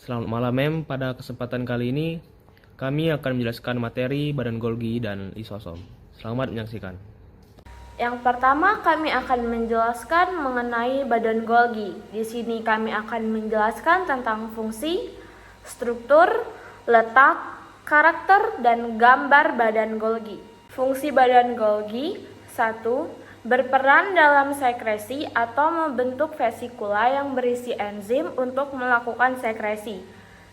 Selamat malam, Mem. Pada kesempatan kali ini, kami akan menjelaskan materi badan Golgi dan lisosom. Selamat menyaksikan. Yang pertama, kami akan menjelaskan mengenai badan Golgi. Di sini kami akan menjelaskan tentang fungsi, struktur, letak, karakter, dan gambar badan Golgi. Fungsi badan Golgi: 1. Berperan dalam sekresi atau membentuk vesikula yang berisi enzim untuk melakukan sekresi.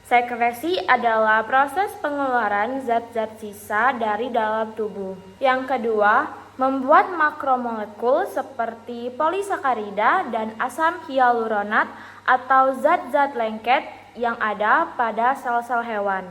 Sekresi adalah proses pengeluaran zat-zat sisa dari dalam tubuh. Yang kedua, membuat makromolekul seperti polisakarida dan asam hyaluronat atau zat-zat lengket yang ada pada sel-sel hewan.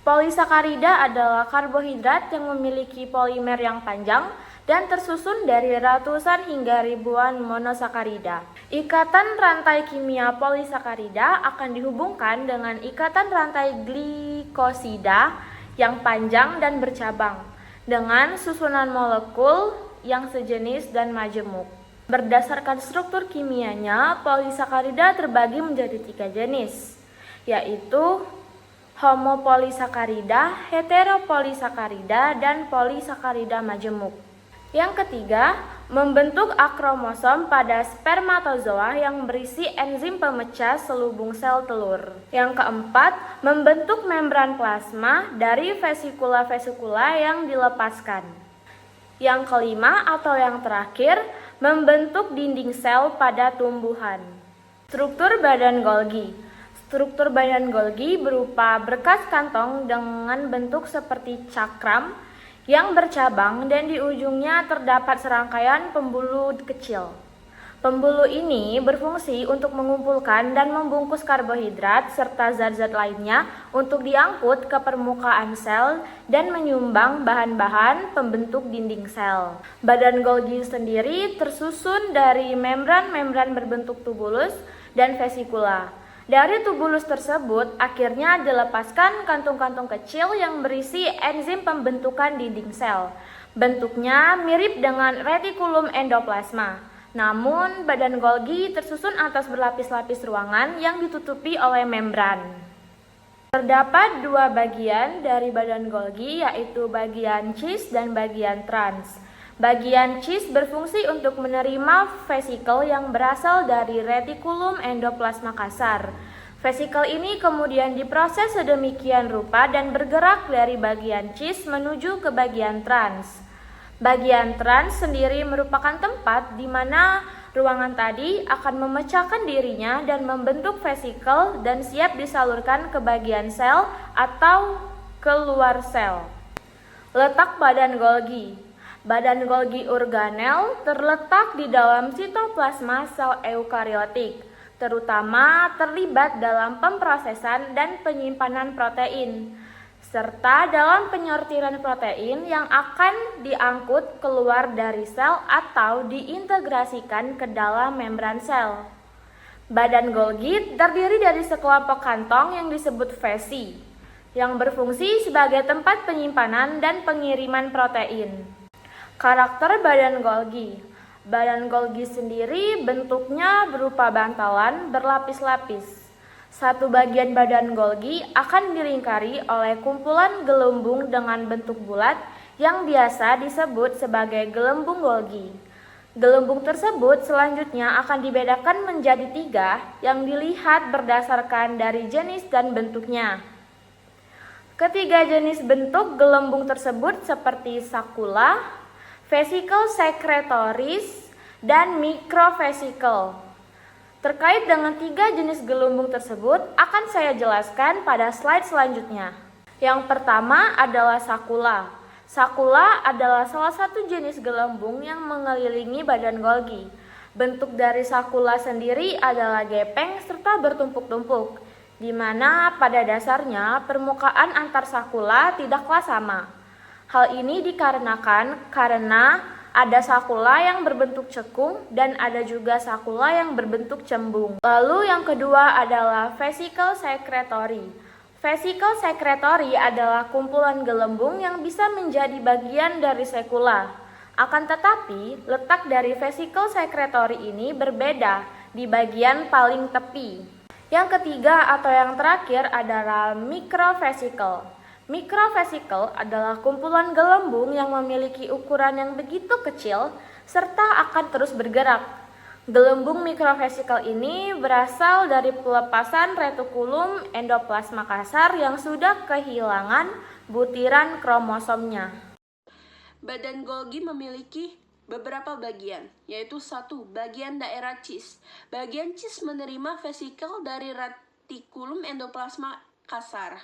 Polisakarida adalah karbohidrat yang memiliki polimer yang panjang dan tersusun dari ratusan hingga ribuan monosakarida. Ikatan rantai kimia polisakarida akan dihubungkan dengan ikatan rantai glikosida yang panjang dan bercabang dengan susunan molekul yang sejenis dan majemuk. Berdasarkan struktur kimianya, polisakarida terbagi menjadi 3 jenis, yaitu homopolisakarida, heteropolisakarida, dan polisakarida majemuk. Yang ketiga, membentuk akromosom pada spermatozoa yang berisi enzim pemecah selubung sel telur. Yang keempat, membentuk membran plasma dari vesikula-vesikula yang dilepaskan. Yang kelima atau yang terakhir, membentuk dinding sel pada tumbuhan. Struktur badan Golgi. Struktur badan Golgi berupa berkas kantong dengan bentuk seperti cakram yang bercabang dan di ujungnya terdapat serangkaian pembuluh kecil. Pembuluh ini berfungsi untuk mengumpulkan dan membungkus karbohidrat serta zat-zat lainnya untuk diangkut ke permukaan sel dan menyumbang bahan-bahan pembentuk dinding sel. Badan Golgi sendiri tersusun dari membran-membran berbentuk tubulus dan vesikula. Dari tubulus tersebut akhirnya dilepaskan kantung-kantung kecil yang berisi enzim pembentukan dinding sel. Bentuknya mirip dengan retikulum endoplasma. Namun badan Golgi tersusun atas berlapis-lapis ruangan yang ditutupi oleh membran. Terdapat 2 bagian dari badan Golgi, yaitu bagian cis dan bagian trans. Bagian cis berfungsi untuk menerima vesikel yang berasal dari retikulum endoplasma kasar. Vesikel ini kemudian diproses sedemikian rupa dan bergerak dari bagian cis menuju ke bagian trans. Bagian trans sendiri merupakan tempat di mana ruangan tadi akan memecahkan dirinya dan membentuk vesikel dan siap disalurkan ke bagian sel atau keluar sel. Letak badan Golgi. Badan Golgi organel terletak di dalam sitoplasma sel eukariotik, terutama terlibat dalam pemrosesan dan penyimpanan protein, serta dalam penyortiran protein yang akan diangkut keluar dari sel atau diintegrasikan ke dalam membran sel. Badan Golgi terdiri dari sekelompok kantong yang disebut vesi, yang berfungsi sebagai tempat penyimpanan dan pengiriman protein. Karakter badan Golgi. Badan Golgi sendiri bentuknya berupa bantalan berlapis-lapis. Satu bagian badan Golgi akan dilingkari oleh kumpulan gelembung dengan bentuk bulat yang biasa disebut sebagai gelembung Golgi. Gelembung tersebut selanjutnya akan dibedakan menjadi 3 yang dilihat berdasarkan dari jenis dan bentuknya. Ketiga jenis bentuk gelembung tersebut seperti sakula, vesikel sekretoris, dan mikrovesikel. Terkait dengan 3 jenis gelembung tersebut akan saya jelaskan pada slide selanjutnya. Yang pertama adalah sakula. Sakula adalah salah satu jenis gelembung yang mengelilingi badan Golgi. Bentuk dari sakula sendiri adalah gepeng serta bertumpuk-tumpuk, di mana pada dasarnya permukaan antar sakula tidaklah sama. Hal ini dikarenakan karena ada sakula yang berbentuk cekung dan ada juga sakula yang berbentuk cembung. Lalu yang kedua adalah vesikel sekretori. Vesikel sekretori adalah kumpulan gelembung yang bisa menjadi bagian dari sekula. Akan tetapi, letak dari vesikel sekretori ini berbeda di bagian paling tepi. Yang ketiga atau yang terakhir adalah microvesicle. Microvesicle adalah kumpulan gelembung yang memiliki ukuran yang begitu kecil serta akan terus bergerak. Gelembung microvesicle ini berasal dari pelepasan retikulum endoplasma kasar yang sudah kehilangan butiran kromosomnya. Badan Golgi memiliki beberapa bagian, yaitu satu, bagian daerah cis. Bagian cis menerima vesikel dari retikulum endoplasma kasar.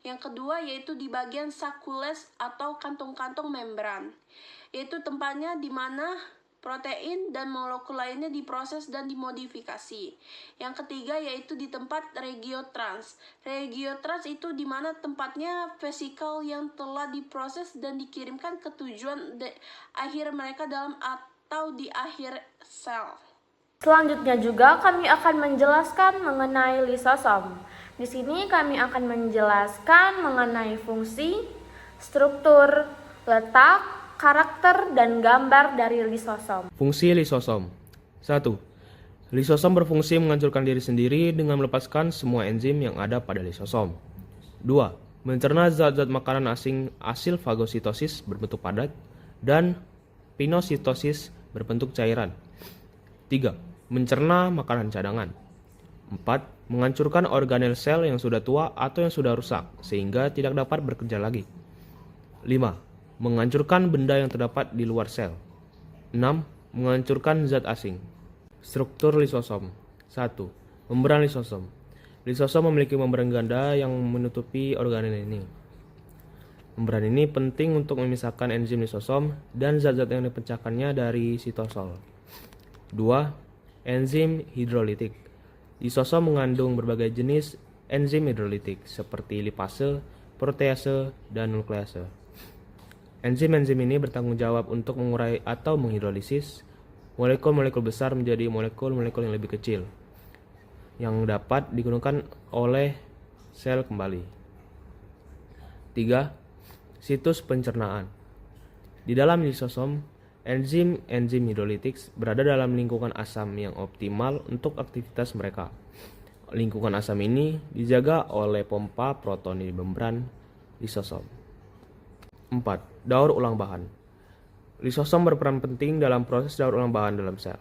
Yang kedua yaitu di bagian sakules atau kantung-kantung membran, yaitu tempatnya di mana protein dan molekul lainnya diproses dan dimodifikasi. Yang ketiga yaitu di tempat regiotrans. Regiotrans itu di mana tempatnya vesikel yang telah diproses dan dikirimkan ke tujuan akhir mereka dalam atau di akhir sel. Selanjutnya juga kami akan menjelaskan mengenai lisosom. Di sini kami akan menjelaskan mengenai fungsi, struktur, letak, karakter, dan gambar dari lisosom. Fungsi lisosom. 1. Lisosom berfungsi menghancurkan diri sendiri dengan melepaskan semua enzim yang ada pada lisosom. 2. Mencerna zat-zat makanan asing hasil fagositosis berbentuk padat dan pinositosis berbentuk cairan. 3. Mencerna makanan cadangan. 4. Menghancurkan organel sel yang sudah tua atau yang sudah rusak sehingga tidak dapat bekerja lagi. 5. Menghancurkan benda yang terdapat di luar sel. 6. Menghancurkan zat asing. Struktur lisosom. 1. Membran lisosom. Lisosom memiliki membran ganda yang menutupi organel ini. Membran ini penting untuk memisahkan enzim lisosom dan zat-zat yang dipecahkannya dari sitosol. 2. Enzim hidrolitik. Lisosom mengandung berbagai jenis enzim hidrolitik seperti lipase, protease, dan nuklease. Enzim-enzim ini bertanggung jawab untuk mengurai atau menghidrolisis molekul-molekul besar menjadi molekul-molekul yang lebih kecil yang dapat digunakan oleh sel kembali. 3. Situs pencernaan. Di dalam lisosom, enzim hidrolitik berada dalam lingkungan asam yang optimal untuk aktivitas mereka. Lingkungan asam ini dijaga oleh pompa proton di membran lisosom. 4. Daur ulang bahan. Lisosom berperan penting dalam proses daur ulang bahan dalam sel,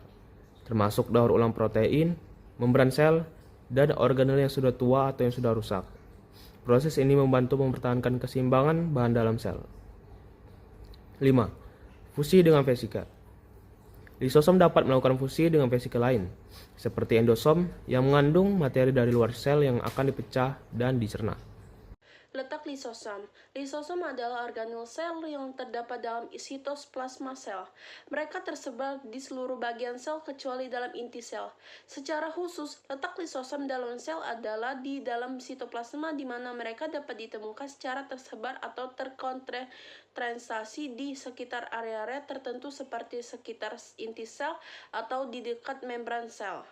termasuk daur ulang protein, membran sel, dan organel yang sudah tua atau yang sudah rusak. Proses ini membantu mempertahankan keseimbangan bahan dalam sel. 5. Fusi dengan vesika. Lisosom dapat melakukan fusi dengan vesika lain, seperti endosom yang mengandung materi dari luar sel yang akan dipecah dan dicerna. Letak lisosom. Lisosom adalah organel sel yang terdapat dalam sitoplasma sel. Mereka tersebar di seluruh bagian sel kecuali dalam inti sel. Secara khusus, letak lisosom dalam sel adalah di dalam sitoplasma di mana mereka dapat ditemukan secara tersebar atau terkonsentrasi di sekitar area-area tertentu seperti sekitar inti sel atau di dekat membran sel.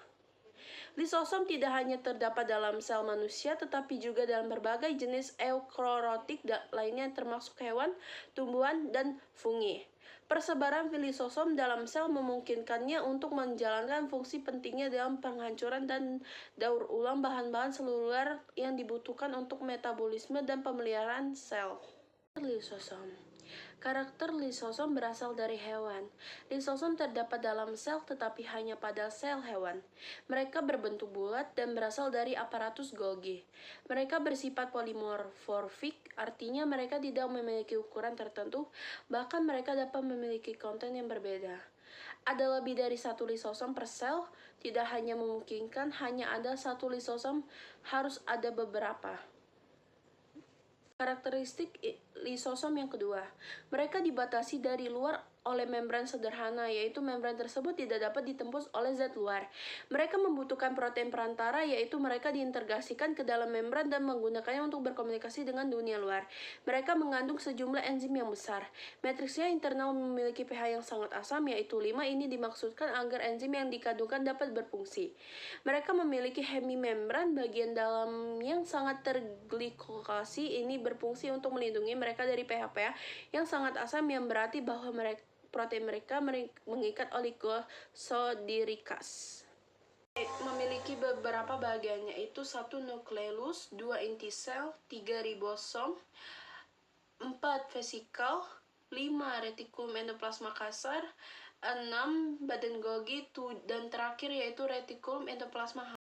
Lisosom tidak hanya terdapat dalam sel manusia, tetapi juga dalam berbagai jenis eukariotik lainnya termasuk hewan, tumbuhan, dan fungi. Persebaran lisosom dalam sel memungkinkannya untuk menjalankan fungsi pentingnya dalam penghancuran dan daur ulang bahan-bahan seluler yang dibutuhkan untuk metabolisme dan pemeliharaan sel. Lisosom. Karakter lisosom berasal dari hewan. Lisosom terdapat dalam sel tetapi hanya pada sel hewan. Mereka berbentuk bulat dan berasal dari aparatus Golgi. Mereka bersifat polimorfik, artinya mereka tidak memiliki ukuran tertentu, bahkan mereka dapat memiliki konten yang berbeda. Ada lebih dari satu lisosom per sel, tidak hanya memungkinkan hanya ada satu lisosom, harus ada beberapa. Karakteristik lisosom yang kedua, mereka dibatasi dari luar oleh membran sederhana, yaitu membran tersebut tidak dapat ditembus oleh zat luar. Mereka membutuhkan protein perantara, yaitu mereka diintegrasikan ke dalam membran dan menggunakannya untuk berkomunikasi dengan dunia luar. Mereka mengandung sejumlah enzim yang besar. Matriksnya internal memiliki pH yang sangat asam, yaitu 5. Ini dimaksudkan agar enzim yang dikandungkan dapat berfungsi. Mereka memiliki hemimembran, bagian dalam yang sangat terglikokasi. Ini berfungsi untuk melindungi mereka dari pH-pH yang sangat asam, yang berarti bahwa protein mereka mengikat oligosodirikas. memiliki beberapa bagiannya, yaitu 1 nukleus, 2 inti sel, 3 ribosom, 4 vesikel, 5 retikulum endoplasma kasar, 6 badan Golgi, dan terakhir yaitu retikulum endoplasma